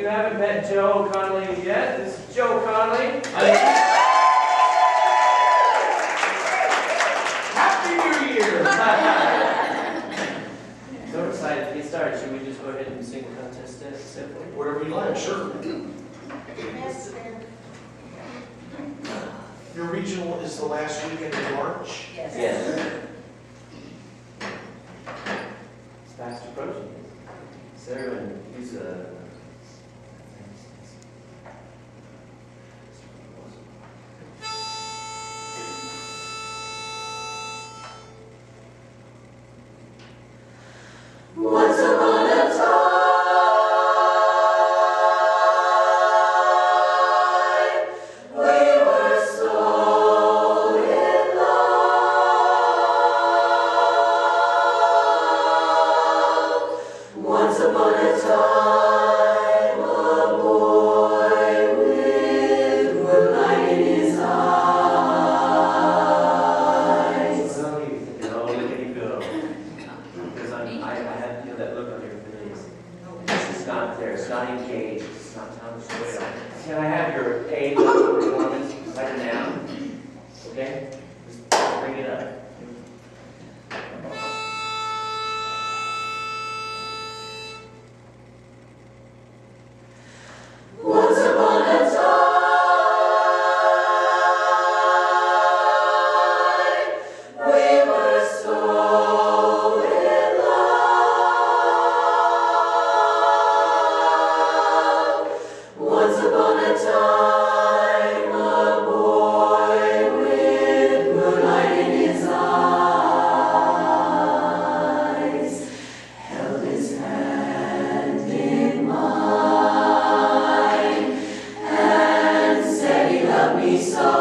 you haven't met Joe Connelly yet, this is Joe Connelly. Happy New Year! So excited to get started. Should we just go ahead and sing a contest step? Whatever you like, sure. Yes, sir. Your regional is the last weekend in March. Yes. Yes. It's fast approaching. So everyone use a... Once upon a time, we were so in love. Once upon a time, a boy with moonlight in his eyes. Oh, look at you go. Because I have that look on your face. It's not there. It's not engaged. It's not telling the story. Can I have your A level performance right now? Okay? Just bring it up. Once upon a time, we were so in love. Once upon a time, a boy with moonlight in his eyes held his hand in mine and said he loved me so,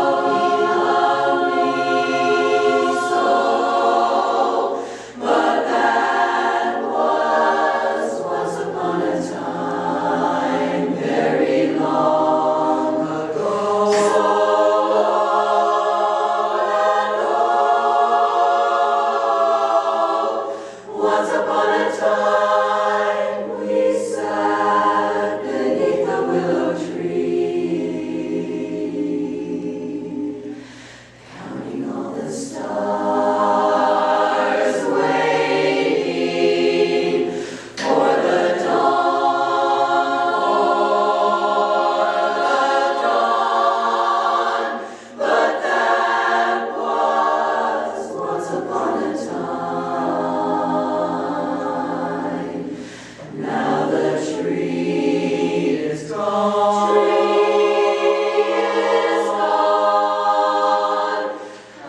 but that was once upon a time, very long ago. So once upon a time, we sat beneath the willow tree, counting all the stars, waiting for the dawn, but that was once upon a time. Now the tree is gone.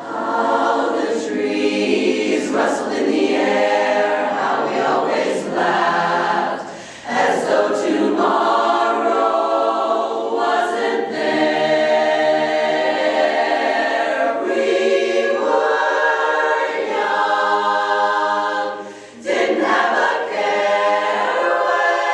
How the trees rustled in the air, how we always laughed, as though tomorrow wasn't there. We were young, didn't have a care where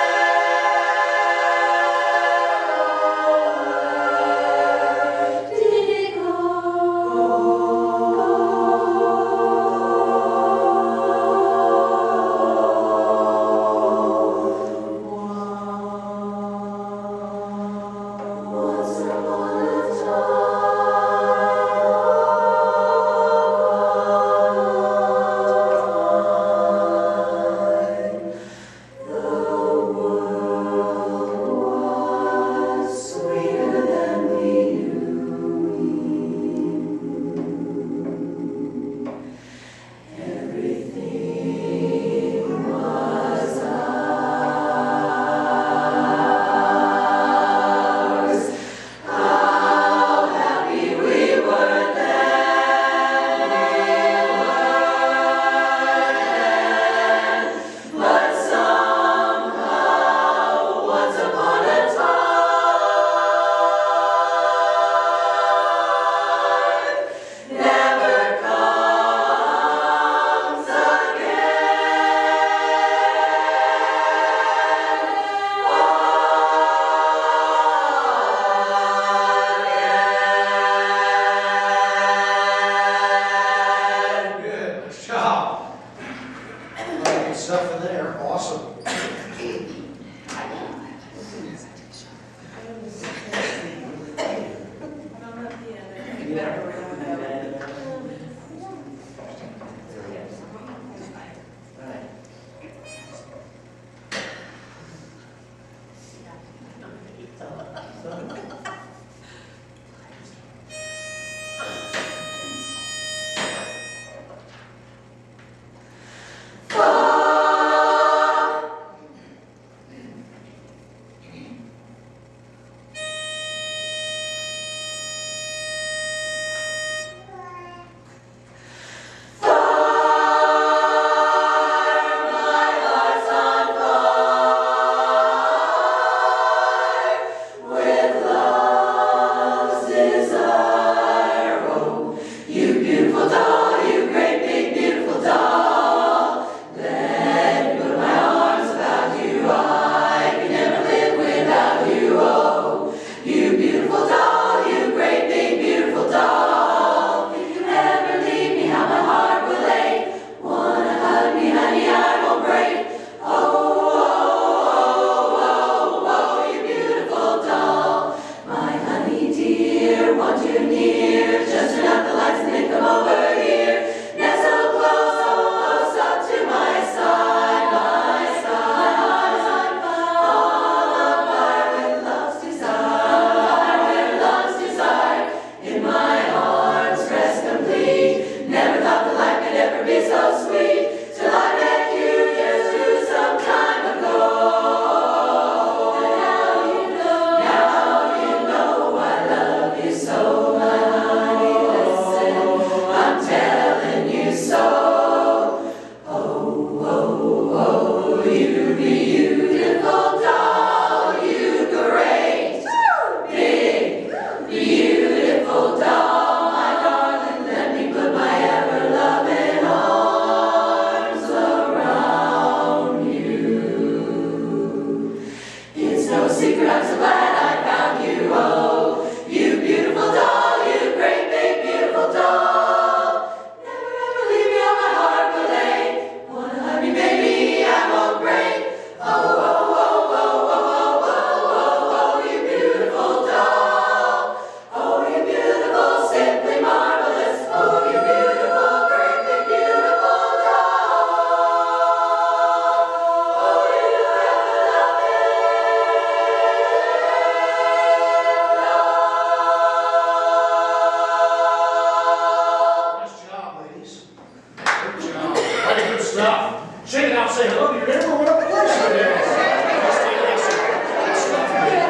secret, I'm so glad I found you. Oh, you beautiful doll, you great big beautiful doll. Never ever leave me, on my heart will lay. Wanna hug me, baby, I won't break. Oh, oh, oh, oh, oh, oh, oh, oh, oh, you beautiful doll. Oh, you beautiful, simply marvelous. Oh, you beautiful, great big beautiful doll. Oh, you Nice job, ladies. Good job. Mighty good stuff. Shake it out, say hello to your neighbor. What a pleasure it is. Good stuff, man.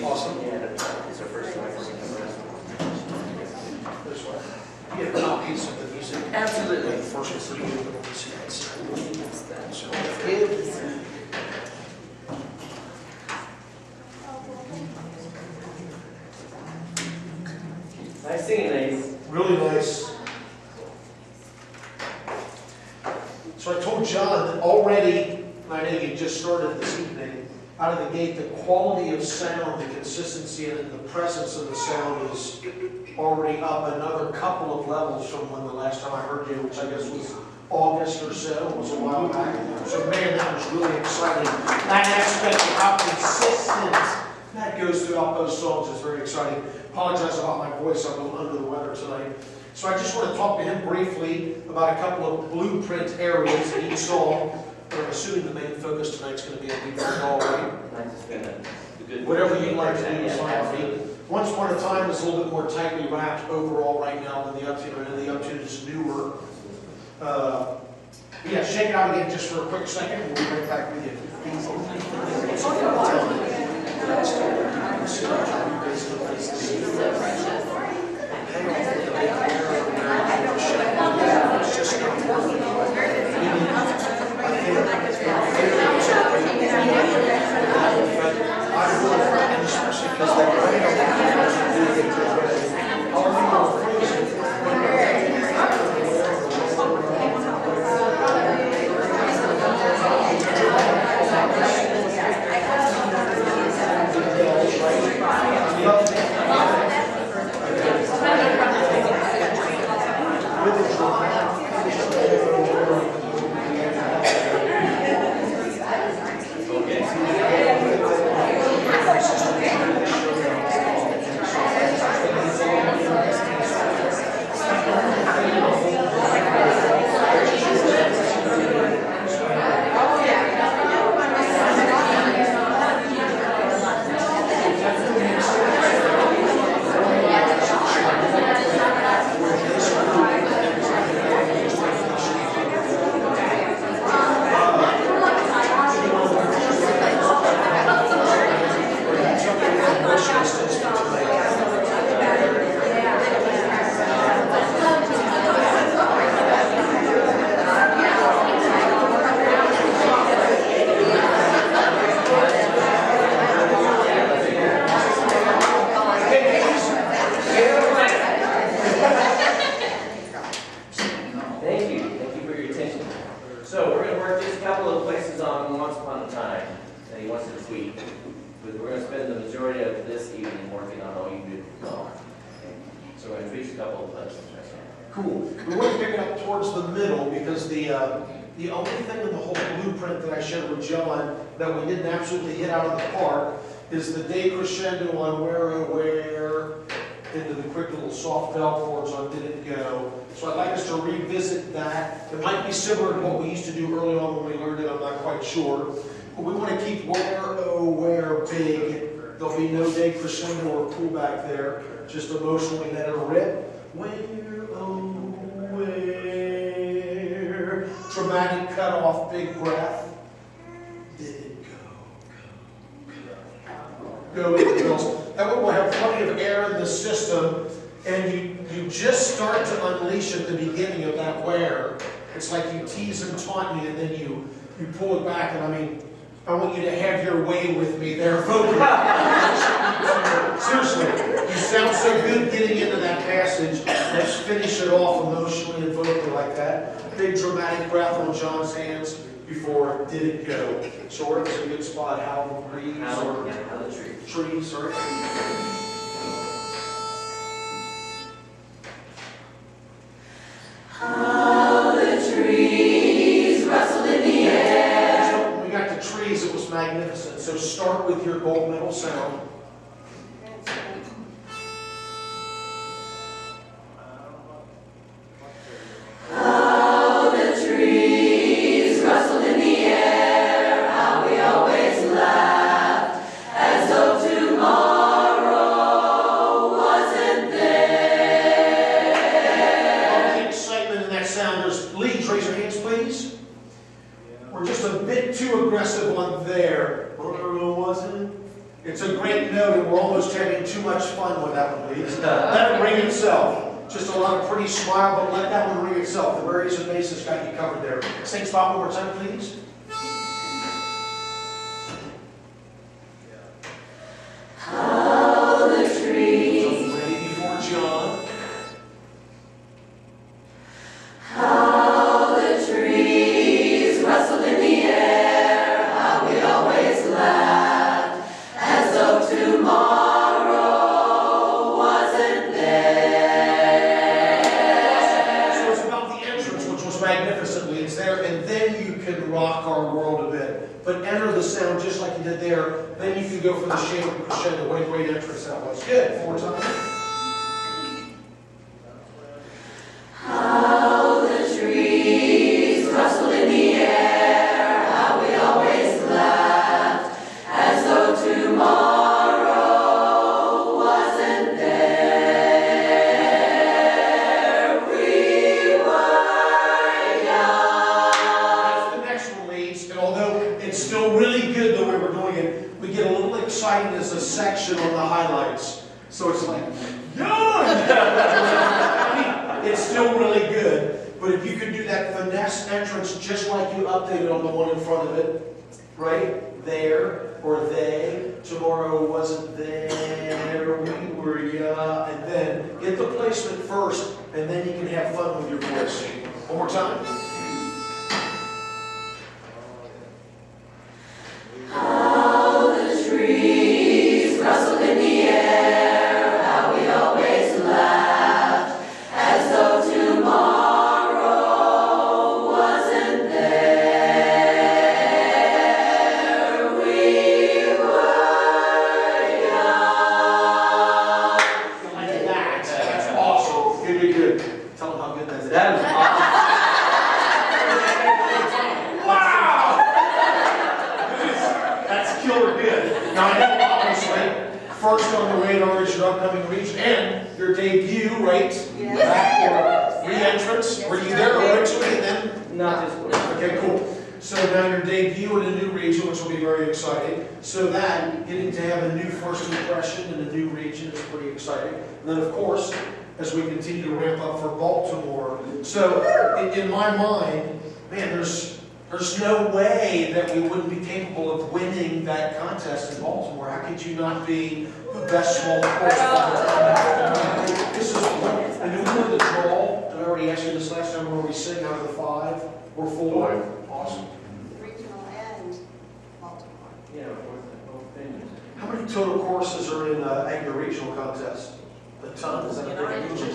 Awesome. It's our first time working on the restaurant. This one. You get copies of the music. Absolutely. First is the music. So, kids. Nice singing, ladies. Really nice. So I told John that already, I know you just started this evening, out of the gate, the quality of sound, the consistency, and the presence of the sound is already up another couple of levels from when the last time I heard you, which I guess was August or so, it was a while back. So man, that was really exciting. That aspect of how consistent that goes throughout those songs is very exciting. Apologize about my voice, I'm a little under the weather tonight. So I just want to talk to him briefly about a couple of blueprint areas in each song. But I'm assuming the main focus tonight's going to be on Deep Doll, right? Nice to spend a good. Whatever you'd like to do is fine with me. Absolutely. Once Upon a Time is a little bit more tightly wrapped overall right now than the Up-Tune. I know the Up-Tune is newer. Yeah, shake it out again just for a quick second. We'll be right back with you. It's just not working. Cool. We want to pick it up towards the middle because the only thing in the whole blueprint that I shared with John that we didn't absolutely hit out of the park is the day crescendo on Where Oh Where into the quick little soft bell chords on Didn't Go. So I'd like us to revisit that. It might be similar to what we used to do early on when we learned it, I'm not quite sure. But we want to keep Where Oh Where big. There'll be no day crescendo or pullback there. Just emotionally let it rip. Where, oh, where. dramatic cut off, big breath. Did it go in the gills. That way we'll have plenty of air in the system, and you just start to unleash at the beginning of that wear. It's like you tease and taunt me, and then you pull it back, and I mean, I want you to have your way with me there, vocally. Seriously, you sound so good getting into that passage. Let's finish it off emotionally and vocally like that. Big dramatic breath on John's hands before did it go. So where's a good spot? How the breeze or trees, sorry. How the trees rustled in the air. So when we got to trees, it was magnificent. So start with your gold medal sound. How the trees rustled in the air. How we always laughed as though tomorrow wasn't there. All the excitement in that sound. There's leads. Raise your hands, please. We're just a bit too aggressive on there. Wasn't. It's a great note, and we're almost having too much fun with that one, please. Let it ring itself. Just a lot of pretty smile, but let that one ring itself. The various and bases got you covered there. Same spot one more time, please. How the trees. Ready before John. How the trees rustled in the air. How we always laughed as though tomorrow wasn't there. So it's about the entrance, which was magnificently. It's there, and then you can rock our world a bit. But enter the sound just like you did there. Then you can go for the shape and crescendo. What a great entrance that was. Good. One more time. How the trees rustled in the air. How we always laughed as though tomorrow wasn't there. We were young. That's the next one, leads. And although it's still really good the way we're doing it, we get a little excited as a section on the highlights. So it's like, young! It's still really good. But if you could do that finesse entrance just like you updated on the one in front of it, right? There, or they, tomorrow wasn't there, we were, yeah. And then get the placement first, and then you can have fun with your voice. One more time. How the trees rustled in the air. How we always laughed as though tomorrow wasn't there. We were young. Like that. That's awesome. Good, good, good. Tell them how good that is. That was awesome. Wow! That's killer good. Now I know obviously, first on the radar is your upcoming region and your debut, right? Yes. Back or re-entrance. Were you there originally and then? Not this one. Okay, cool. So now your debut in a new region, which will be very exciting. So that, getting to have a new first impression in a new region is pretty exciting. And then of course, as we continue to ramp up for Baltimore. So in my mind, man, there's no way that we wouldn't be capable of winning that contest in Baltimore. How could you not be the best small course? This is what, and do we know the draw? Did I already ask you this last time? Where we sing out of the 5 or 4? Awesome. Regional and Baltimore. Yeah, both venues. How many total courses are in at your regional contest? A ton? Is that a big region?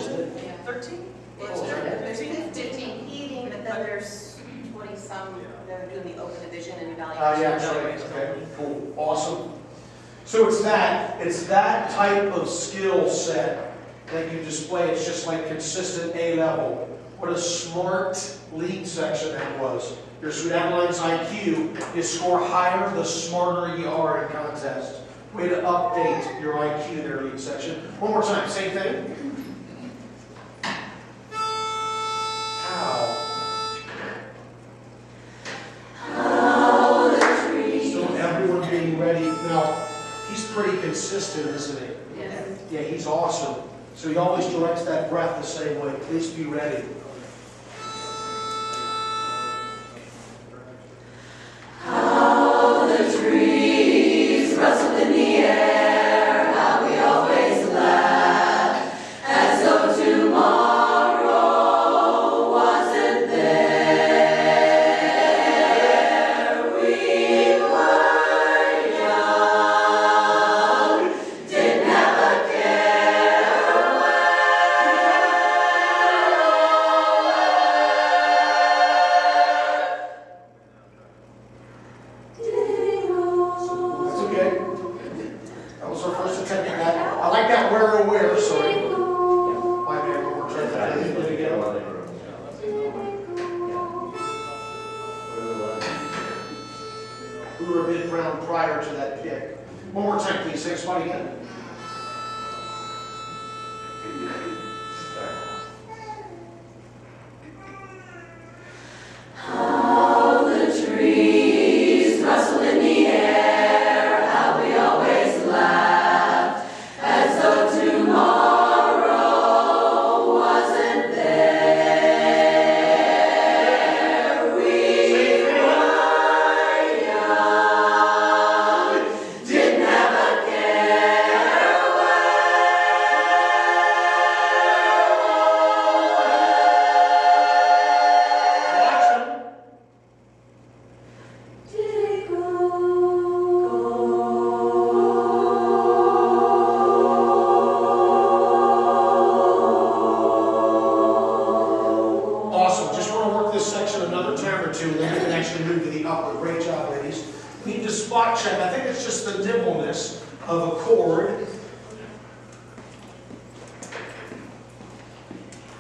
13? Oh, There's 15 heating, but then there's 20-some, they're doing the open division and evaluation. Yeah, that's right. Okay, cool, awesome. So it's that type of skill set that you display. It's just like consistent A level. What a smart lead section that was. Your Sudan Lions IQ is score higher the smarter you are in contest. Way to update your IQ there, lead section. One more time, same thing. How consistent, isn't he? Yes. Yeah, he's awesome. So he always directs that breath the same way. Please be ready. How the trees rustle in the air, how we always laugh, as though tomorrow wasn't there. We were young, didn't have a care That's okay. That was our first attempt at that. I like that where or where, sorry. My man, one more time. Do it again. We were a bit brown prior to that pick. One more time, please. Say spot again. How the trees rustle in the air, how we always laughed, as though tomorrow wasn't there. We were young, didn't have a care Watch him. Did it go? Awesome. Just want to work this section another time or two, and then we can actually move to the upper. Great job, ladies. We need to spot check. I think it's just the nimbleness of a chord.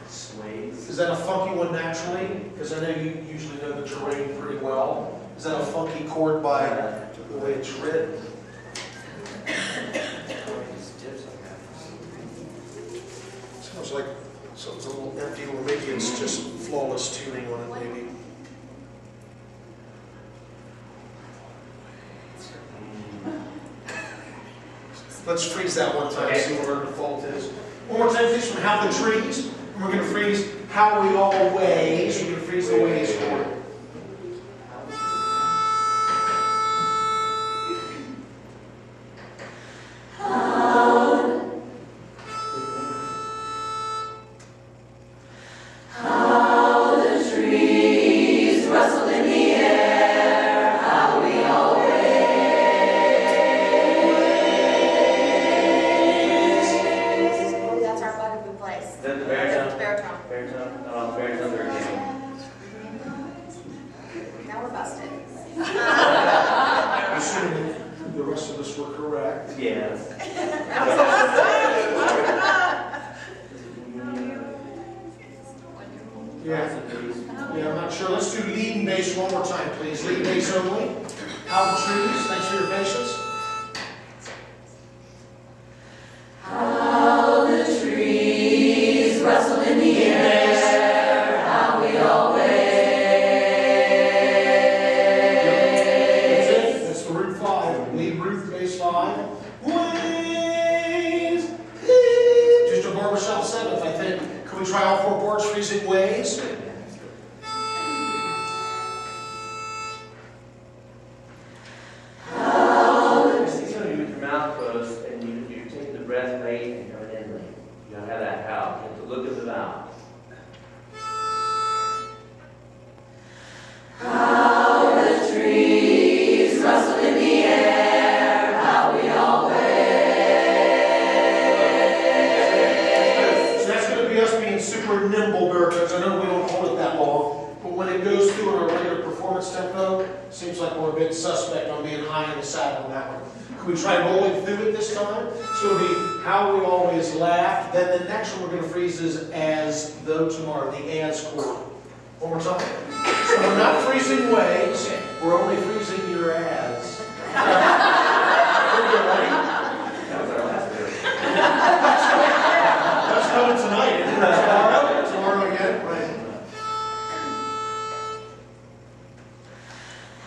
Sways. Is that a funky one naturally? Because I know you usually know the terrain pretty well. Is that a funky chord by the way it's written? Sounds like something's a little empty, or maybe it's just flawless tuning on it, maybe. Let's freeze that one time, see what our default is. One more time, please, from how the trees. And we're going to freeze how we all weigh. So you're going to freeze the ways chord. How the trees rustle in the air, how we always. Oh, that's our bugaboo place. Is that the baritone? Baritone. Baritone? Oh, baritone or again. Now we're busted. Assuming the rest of us were correct. Yes. Yeah. Yeah, I'm not sure. Let's do lead and bass one more time, please. Lead and bass only. How the trees. Thanks for your patience. How the trees rustle in the air, how we always. That's it. That's the root 5. Lead root, bass 5. Ways. Just a barbershop 7th, I think. Can we try all 4 boards freezing ways? It's going to be with your mouth closed, and you take the breath rate and go inward. You don't have that how. You have to look at the mouth. How the trees rustle in the air, how we always. So that's going to be us being super nimble, baritones. I know we don't hold it that long, but when it goes through in our regular performance tempo, seems like we're a bit suspect on being high in the saddle on that one. Can we try rolling through it this time? So it'll be how we always laughed. Then the next one we're going to freeze is as though tomorrow, the as chord. One more time. So we're not freezing ways, we're only freezing your as. Pretty good, ready? That was our last bit. That's coming tonight, isn't it? Tomorrow? Tomorrow again? Right.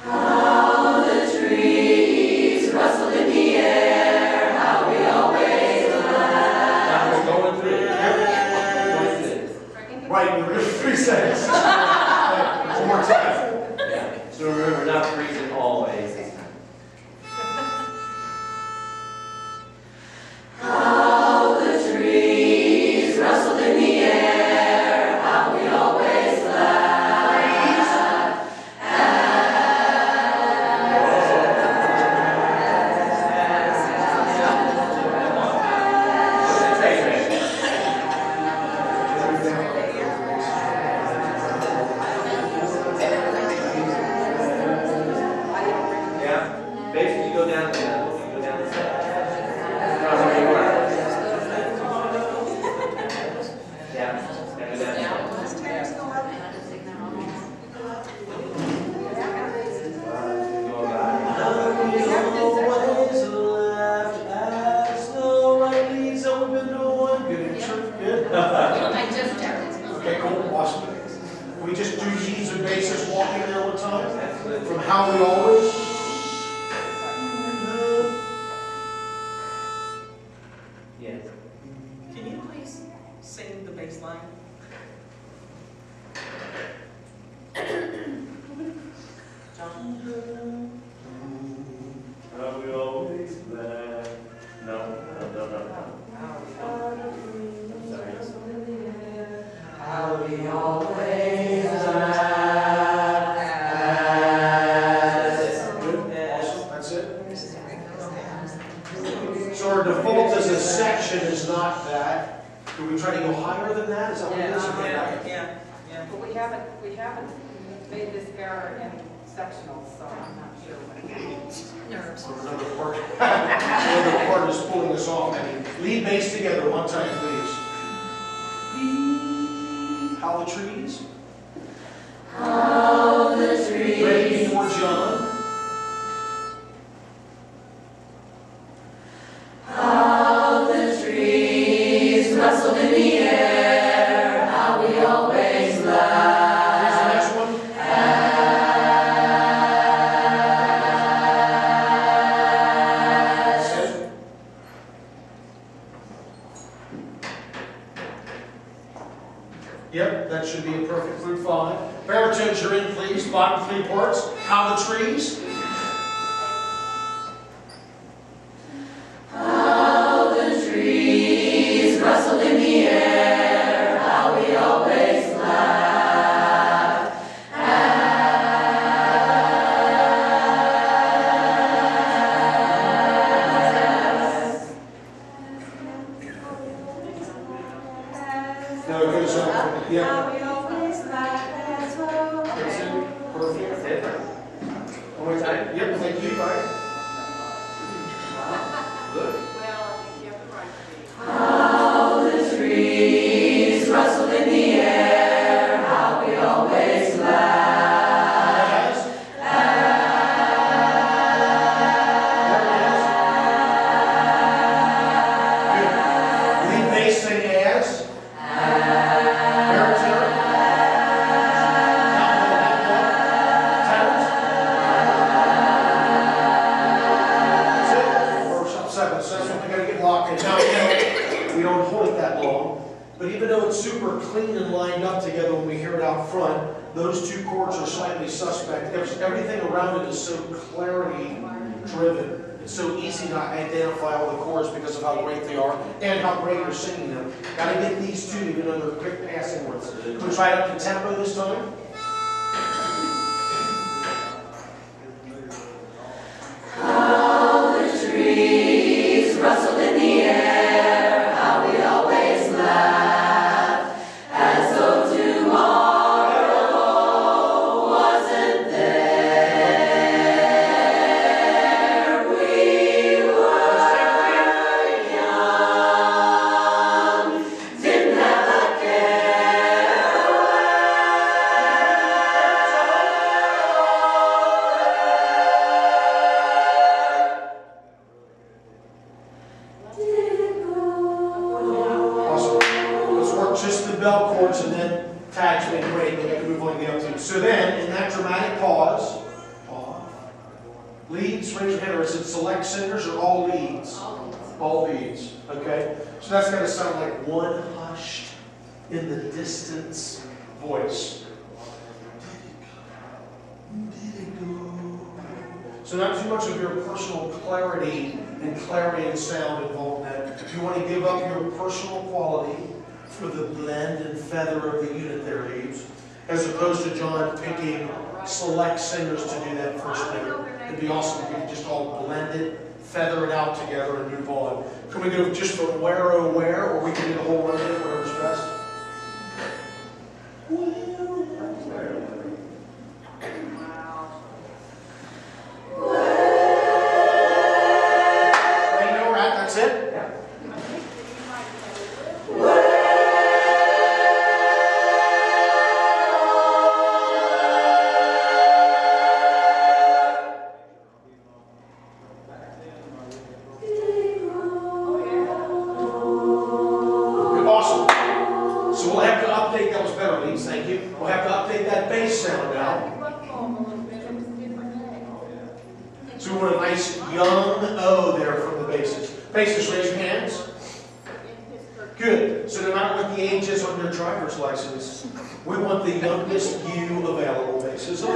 How the trees rustle in the air, how seconds. One more time. Yeah. So remember, not freezing always. How the trees rustled in the air, how we always laughed. Yeah. Basically, you go down the steps. From where you are. Yeah. Gotta go down the steps. Go about it. Always laughed as though I need someone been doing good in church. Good. I just checked. Okay, cool. Awesome. Can we just do needs and basis walking there one time? Absolutely. From how we always. Yes. Can you please sing the bass line? John? How we always laugh. No. I'm sorry. How we always laugh. Good. Awesome. That's it. So our default as a section is not that. Do we try to go higher than that? Is that what it is? Yeah. But we haven't made this error in sectionals, so I'm not sure what it is. Nerves. So another part, another part is pulling us off. I mean, lead bass together one time, please. How the trees. How the trees. Ready for John. How the trees rustled in the air, how we always laughed. Here's the next one. Yep, that should be a perfect group 5. Baritones, you're in, please. Bottom 3 parts. How the trees. How the trees rustled in the air, how we always laughed. No, it goes up. Yeah, How we always laughed as well. that's it. Perfect. That's it. One more time. Yep, thank you. Good. Well, I think you have the right key. How the trees rustled in the air, how we always laughed. As. Good. Lead bass sing as. Baritone. Tenors. That's it. Workshop 7. So that's what we gotta get locked in. Now, again, we don't hold it that long, but even though it's super clean and lined up together when we hear it out front, those 2 chords are slightly suspect. Everything around it is so clarity driven. It's so easy to identify all the chords because of how great they are and how great you're singing them. Gotta get these 2 even though they're quick passing ones. Can we try it up to tempo this time? How the trees rustled in the air, how we always laughed, as though tomorrow wasn't there. We were young, didn't have a care. Awesome. Let's work just the bell chords and then tags make great, then we can move on to the up 2. So then, in that dramatic pause, leads, raise your hand, or is it select singers or all leads? All leads, okay? So that's going to sound like one hushed in the distance voice. So not too much of your personal clarity and clarion sound involved in that. You want to give up your personal quality for the blend and feather of the unit there, Leaves, as opposed to John picking select singers to do that first note. It'd be awesome if we could just all blend it, feather it out together, and move on. Can we go just from where, oh, where, or we can do the whole run in, whatever's best? That's it? Yeah. Awesome. So we'll have to update, that was better, Lise, thank you. We'll have to update that bass sound now. So we want a nice young O there from the basses. Basses, raise your hands. Good. So no matter what the age is on your driver's license, we want the youngest U available. Basses. Oh,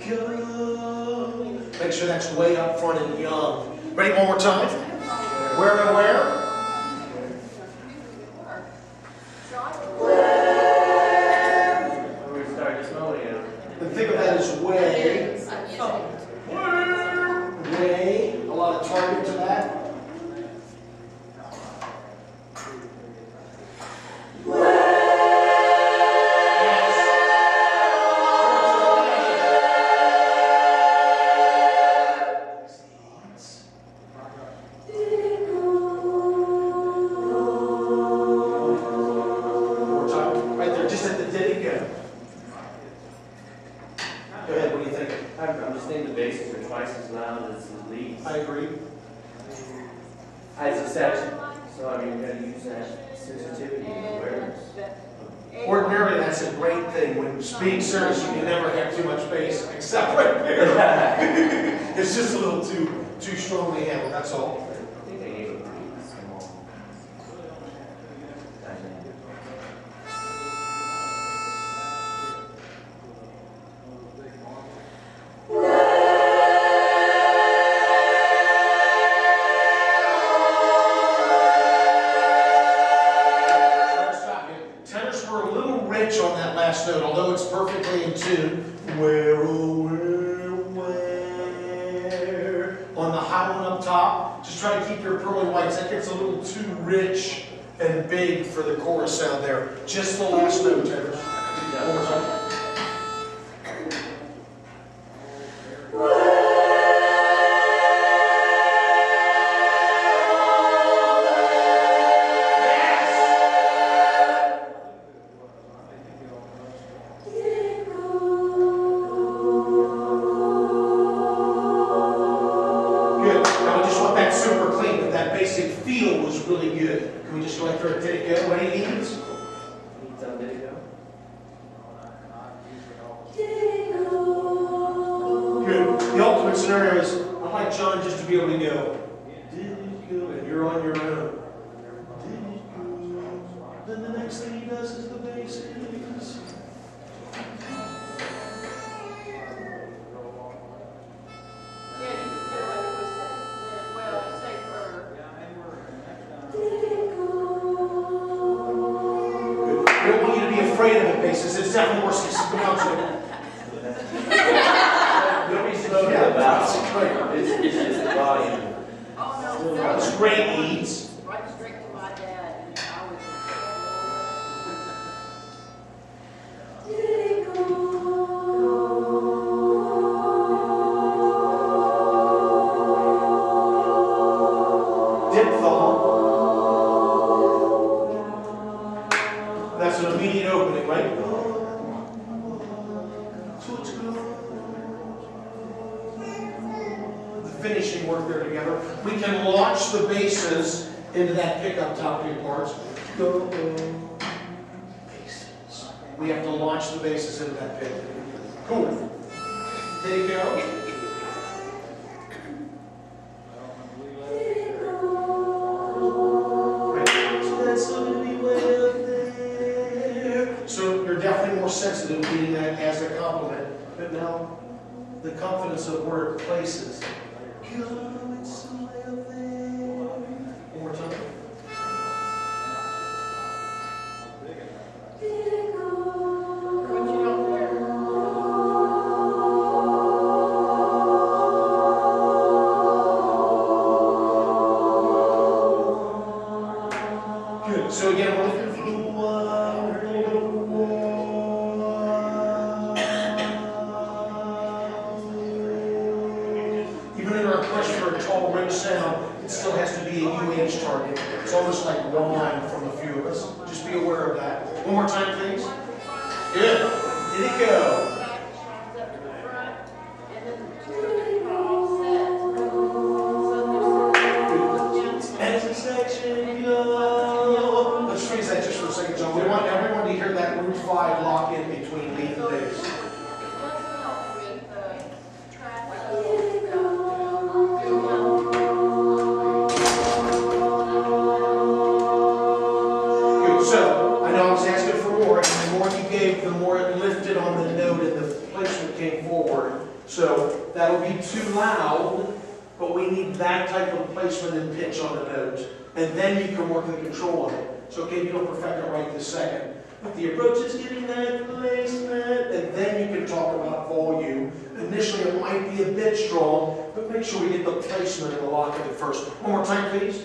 go. Make sure that's way up front and young. Ready, one more time? Where and where? We start this moment, yeah. And think of that as way. Way. A lot of target to that. I'm just thinking the basses are twice as loud as the leads. I agree. As a section. So, I mean, you gotta use that sensitivity and awareness. Ordinarily, that's a great thing. When being serious, you can never have too much bass, except right there. It's just a little too strongly handled, that's all. I think they need a pretty small dynamic. On that last note, although it's perfectly in tune, where, oh, where, on the high one up top, just try to keep your pearly whites. That gets a little too rich and big for the chorus sound there. Just the last note, tenors. One more time. The ultimate scenario is, I'd like John just to be able to go, and you're on your own. Then the next thing he does is the bass. We don't want you to be afraid of the basses. It's definitely worse than pronouncing. It's just the volume. It's great leads. Right straight to my dad, and I was. Diphthong. That's an immediate opening, right? Finishing work there together. We can launch the basses into that pickup top two parts. Go, basses. We have to launch the basses into that pick. Cool. There you go. Right. So that's going to be way definitely more sensitive reading that as a compliment. But now, the confidence of where it places. God, it's so there. One more time. Good. So again, we're looking for the even in our quest for a tall, rich sound, it still has to be a UH target. It's almost like whine from a few of us. Just be aware of that. One more time, please. Good. Did it go? As a section go. Let's freeze that just for a second, John. We want everyone to hear that root 5 lock in between lead and bass. Good. So, I know I was asking for more, and the more you gave, the more it lifted on the note and the placement came forward. So, that'll be too loud, but we need that type of placement and pitch on the note. And then you can work the control on it. So, okay, you don't perfect it right this second. But the approach is getting that placement, and then you can talk about volume. Initially, it might be a bit strong, but make sure we get the placement and the lock of it first. One more time, please.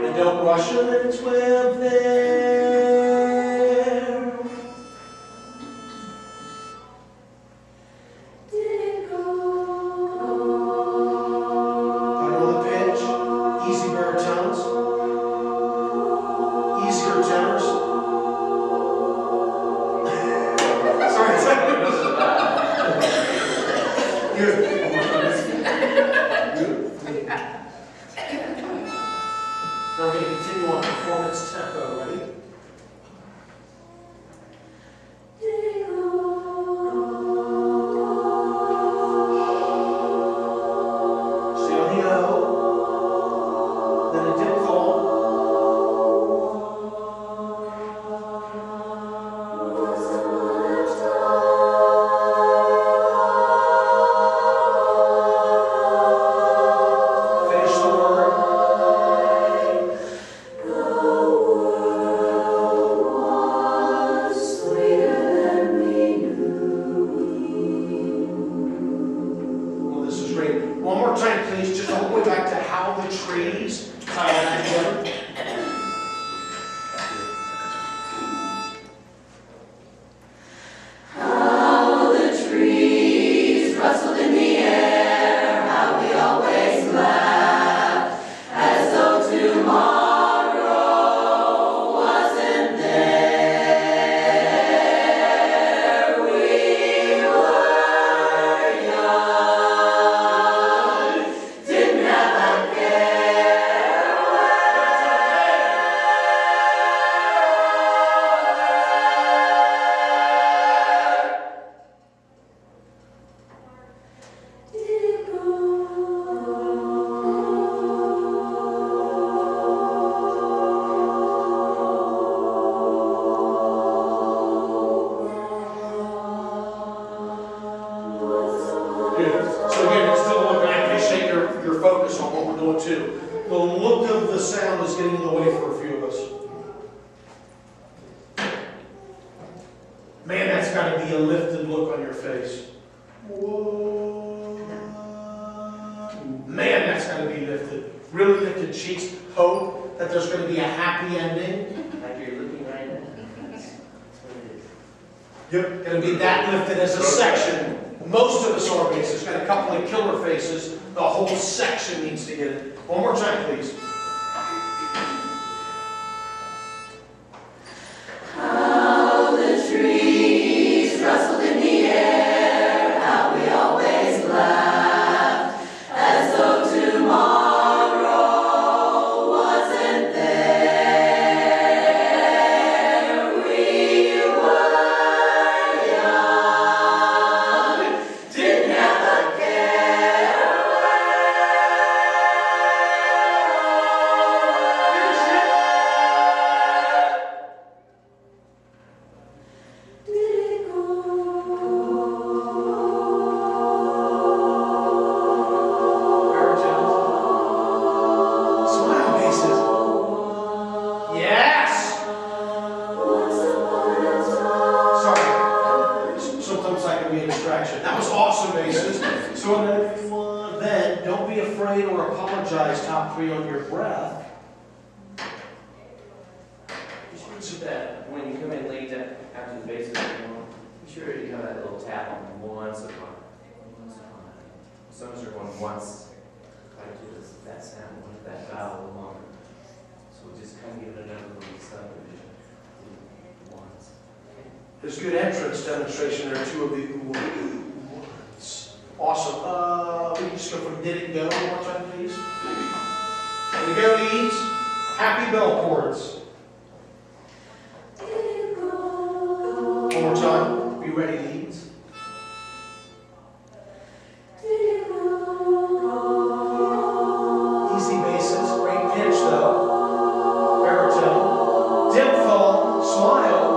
And don't rush it, let it swim there. Now we're going to continue on performance tempo. Ready? Stay on the O, then a diphthong. Finish the word. Well, this is great. One more time, please, just all the way back to how the trees tie that together. How the trees rustled in the air, how we always laughed, as though tomorrow wasn't there. We were young, didn't have a care where did it go? Good. So again, it's still looking, I appreciate your focus on what we're doing too. The look of the sound is getting in the way for a few of us. Man, that's got to be a lifted look on your face. Whoa. Man, that's got to be lifted. Really lifted cheeks. Hope that there's going to be a happy ending. Like you're looking right at it. That's what it is. Yep, going to be that lifted as a section. Most of us are bass. There's got a couple of killer faces. The whole section needs to get it. One more time, please. How the trees rustled in the air, how we always laughed, as though tomorrow wasn't there. We were young, didn't have a care where afraid or apologize, top 3 on your breath. Be sure to do that when you come in late after the bases are going. Be sure you have that little tap on once upon. Some of us are going once. Try to do that sound, that vowel a little longer. So we'll just kind of give it another little subdivision. Once. There's good entrance demonstration there, 2 of the ones. Awesome. We can just go from did it go one more time, please. And the go leads, happy bell chords. One more time. Be ready, leads. Easy basses, great pitch though. Baritone. Diphthong, smile.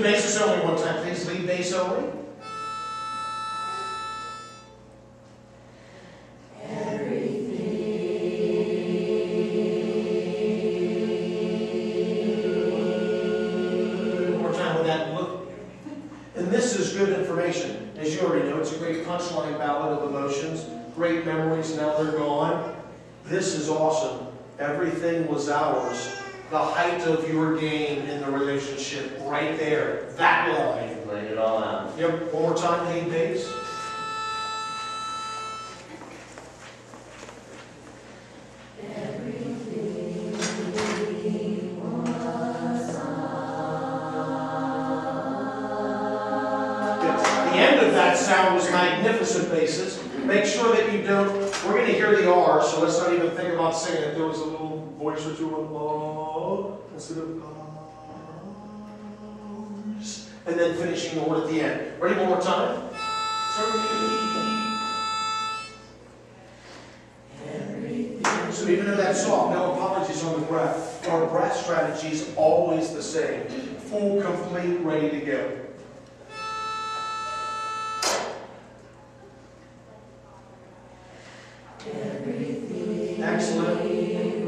Bass only one time, please. Lead bass only. One more time with that look. And this is good information. As you already know, it's a great punchline ballad of emotions. Great memories, now they're gone. This is awesome. Everything was ours. The height of your game in the relationship, right there. That line. Laid it all out. Yep, one more time, lead bass. The end of that sound was magnificent basses. Make sure that you don't, we're going to hear the R, so let's not even think about singing it. There was a little voice or two of oh, instead of R's, and then finishing the word at the end. Ready, one more time? So even though that's soft, no apologies on the breath. Our breath strategy is always the same. Full, complete, ready to go. Excellent. Good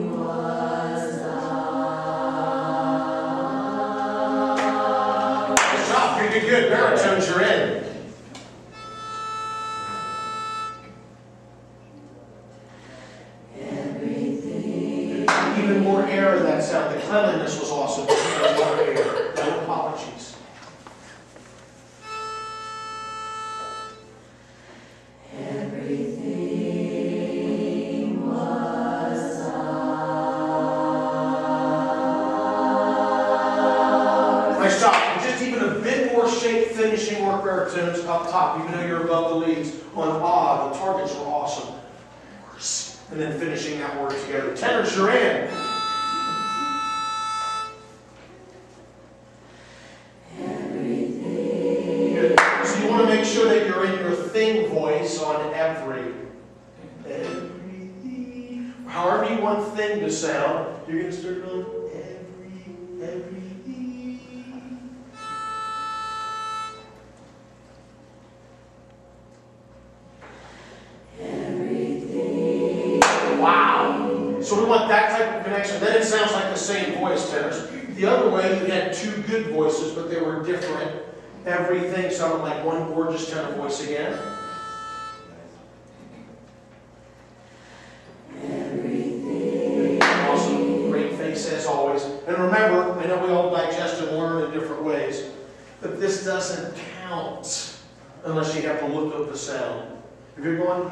job. Pretty good. Baritones, you're in. Even more air in that sound. The cleanliness was awesome. More air. No apologies. Nice job. And just even a bit more shape finishing work baritones up top, even though you're above the leads. On ah, the targets were awesome. And then finishing that word together. Tenors, you're in. Good. So you want to make sure that you're in your thing voice on every. However you want thing to sound, you're going to start on every. Wow. So we want that type of connection. Then it sounds like the same voice, tenors. The other way, you had 2 good voices, but they were different. Everything sounded like one gorgeous tenor voice again. Awesome. Great face as always. And remember, I know we all digest and learn in different ways, but this doesn't count unless you have to look up the sound. If you're going,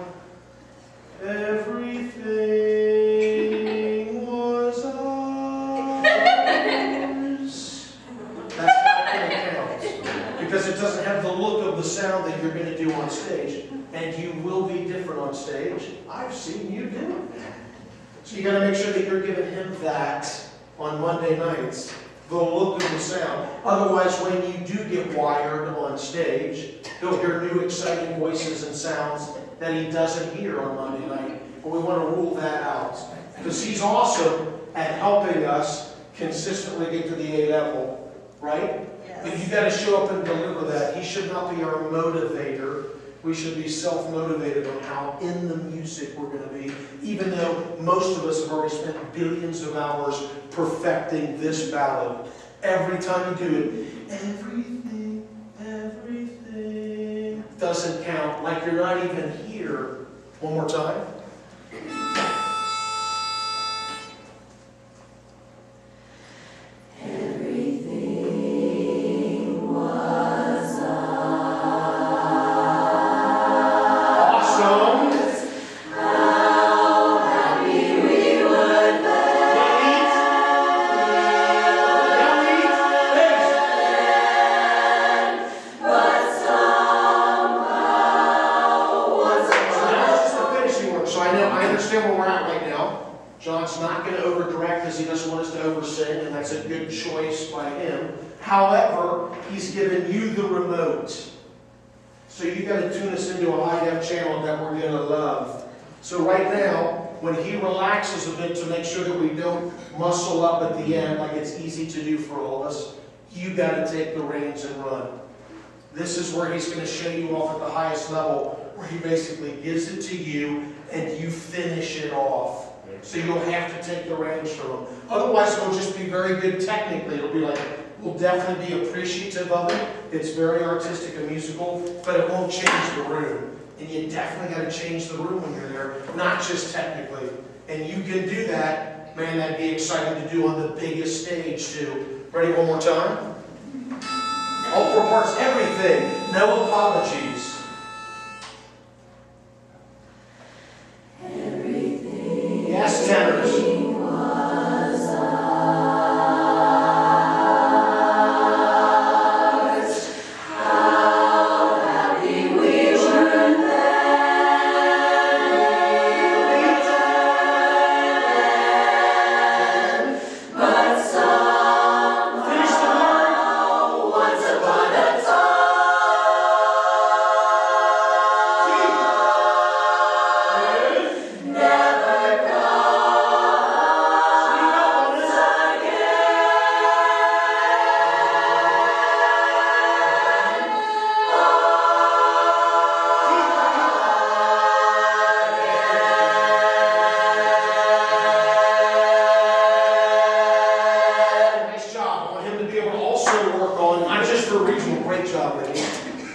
everything was ours. That's not going to count because it doesn't have the look of the sound that you're going to do on stage, and you will be different on stage. I've seen you do it. So you got to make sure that you're giving him that on Monday nights, the look of the sound. Otherwise, when you do get wired on stage, he'll hear new exciting voices and sounds that he doesn't hear on Monday night. But we want to rule that out. Because he's awesome at helping us consistently get to the A level, right? Yes. But you got to show up and deliver that. He should not be our motivator. We should be self-motivated on how in the music we're going to be, even though most of us have already spent billions of hours perfecting this ballad. Every time you do it, everything doesn't count, like you're not even here. One more time. John's not going to overcorrect because he doesn't want us to oversing, and that's a good choice by him. However, he's given you the remote. So you got to tune us into a high-def channel that we're going to love. So right now, when he relaxes a bit to make sure that we don't muscle up at the end like it's easy to do for all of us, you got to take the reins and run. This is where he's going to show you off at the highest level, where he basically gives it to you and you finish it off. So you'll have to take the reins from him. Otherwise, it'll just be very good technically. It'll be like, we'll definitely be appreciative of it. It's very artistic and musical, but it won't change the room. And you definitely got to change the room when you're there, not just technically. And you can do that. Man, that'd be exciting to do on the biggest stage too. Ready one more time? All four parts, everything. No apologies. Yes, tenors.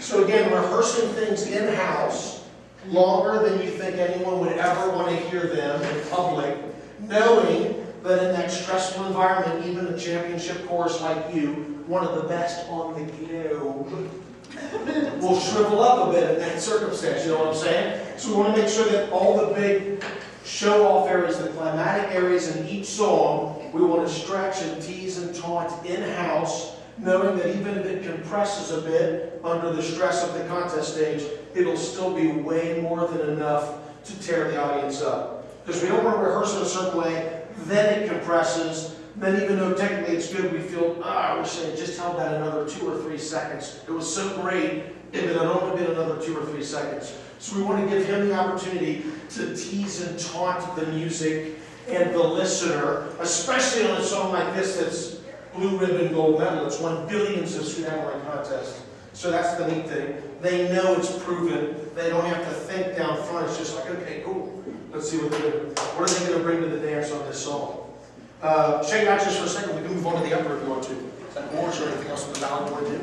So again, rehearsing things in-house longer than you think anyone would ever want to hear them in public, knowing that in that stressful environment, even a championship chorus like you, one of the best on the globe, will shrivel up a bit in that circumstance, you know what I'm saying? So we want to make sure that all the big show-off areas, the climatic areas in each song, we want to stretch and tease and taunt in-house, knowing that even if it compresses a bit under the stress of the contest stage, it'll still be way more than enough to tear the audience up. Because we don't want to rehearse in a certain way, then it compresses, then even though technically it's good, we feel, I wish I had just held that another 2 or 3 seconds. It was so great, if it had only been another 2 or 3 seconds. So we want to give him the opportunity to tease and taunt the music and the listener, especially on a song like this that's blue ribbon gold medal. It's won billions of Sweet Adeline contests. So that's the neat thing. They know it's proven. They don't have to think down front. It's just like, okay, cool. Let's see what are they going to bring to the dance on this song. Shake it out just for a second. We can move on to the upper if you want to. Is that more or anything else on the ballad you want to do?